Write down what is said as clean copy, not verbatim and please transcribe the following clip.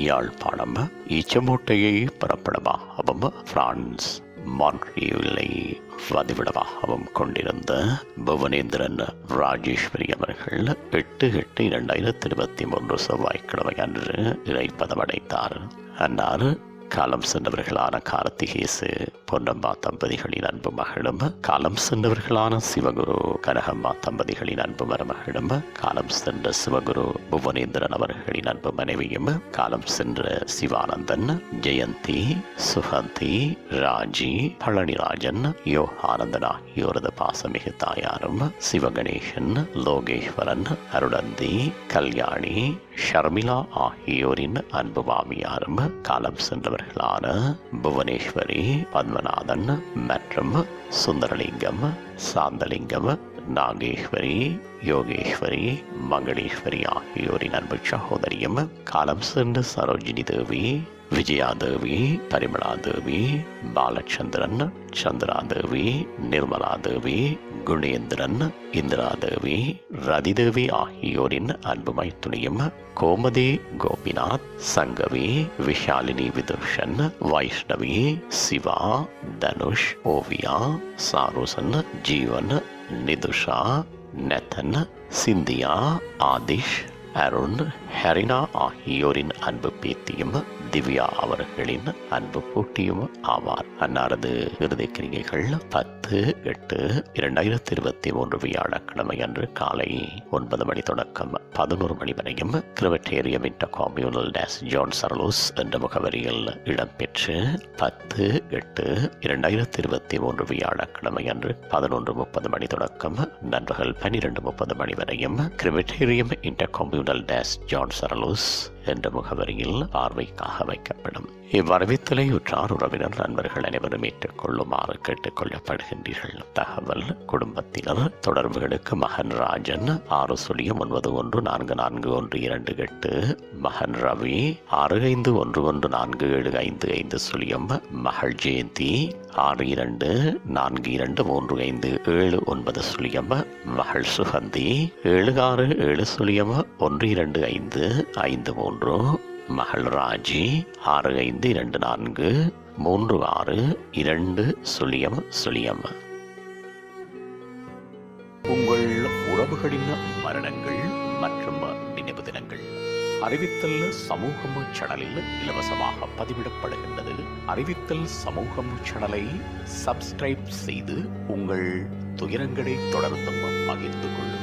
Yazhpanam ஈச்சமூட்டையை புறப்படமாகவும் France மான்ட்ரியூலை வதிவிடமாகவும் கொண்டிருந்த புவனேந்திரன் ராஜேஸ்வரி அவர்கள் 8/8/2023 செவ்வாய்க்கிழமை அன்று இறைப்பதமடைந்தார். அன்னார் காலம் சென்றவர்களான கார்த்திகேசு பொன்னம்மா தம்பதிகளின் அன்பு மகளும், காலம் சென்றவர்களான சிவகுரு கனகம்மா தம்பதிகளின் அன்பு மருமகளும், காலம் சென்ற சிவகுரு புவனேந்திரன் அவர்களின் அன்பு மனைவியும், காலம் சென்ற சிவானந்தன், ஜெயந்தி, சுகந்தி, ராஜி, பழனிராஜன், யோகானந்தன் ஆகியோரது பாசமிகு தாயாரும், சிவகணேசன், லோகேஸ்வரன், அருளந்தி, கல்யாணி, ஷர்மிளா ஆகியோரின் அன்பு மாமியாரும், காலம் சென்றவர்களான புவனேஸ்வரி, பத்மநாதன் மற்றும் சுந்தரலிங்கம், சாந்தலிங்கம், நாகேஸ்வரி, யோகேஸ்வரி, மங்களேஸ்வரி ஆகியோரின் அன்பு சகோதரியும், காலம் சென்ற சரோஜினி தேவி, விஜயாதேவி, பரிமளாதேவி, பாலச்சந்திரன், சந்திராதேவி, நிர்மலாதேவி, குணேந்திரன், இந்திராதேவி, ரதிதேவி ஆகியோரின் அன்பு மைத்துனியும், கோமதி, கோபிநாத், சங்கவி, விஷாலினி, விதுஷன், வைஷ்ணவி, சிவா, தனுஷ், ஓவியா, சாருசன், ஜீவன், நிதுஷா, நெத்தன், சிந்தியா, ஆதிஷ், அருண், ஹரினா ஆகியோரின் அன்பு பேத்தியும், திவ்யா அவர்களின் அன்பு போட்டியும் ஆவார். அன்னாரது இறுதி கிரிகைகள் 10/8/2023 வியாழக்கிழமை அன்று காலை 9 மணி தொடக்கம் 11 மணி வரையும் கிரிமட்டேரியம் இன்டர் கம்யூனல் டேஸ் ஜான் சர்லூஸ் என்ற முகவரியில் இடம்பெற்று 10/8/2023 வியாழக்கிழமை அன்று 11:30 மணி தொடக்கம் நண்பகல் 12:30 மணி வரையும் கிரிமட்டேரியம் இன்டர் கம்யூனல் டேஸ் ஜான் சர்லூஸ் என்ற முகவரியில் பார்வைக்காக வைக்கப்படும். இவ்வரவித்தலை உற்றார் உறவினர் நண்பர்கள் அனைவரும் ஏற்றுக்கொள்ளுமாறு கேட்டுக் கொள்ளப்படுகின்றீர்கள். தகவல் குடும்பத்தினர் தொடர்புகளுக்கு மகன் ராஜன் 609144128, மகன் ரவி 65114755, மகள் ஜெயந்தி 62423579, மகள் சுகந்தி 7670125553, மகள் ராஜி 65243620. உங்கள் உறவுகளின் மரணங்கள் மற்றும் நினைவு தினங்கள் அறிவித்தல் சமூகம் சேனலில் இலவசமாக பதிவிடப்படுகின்றது. அறிவித்தல் சமூகம் சேனலை சப்ஸ்கிரைப் செய்து உங்கள் துயரங்களை தொடர்ந்தும் பகிர்ந்து கொள்ளுங்கள்.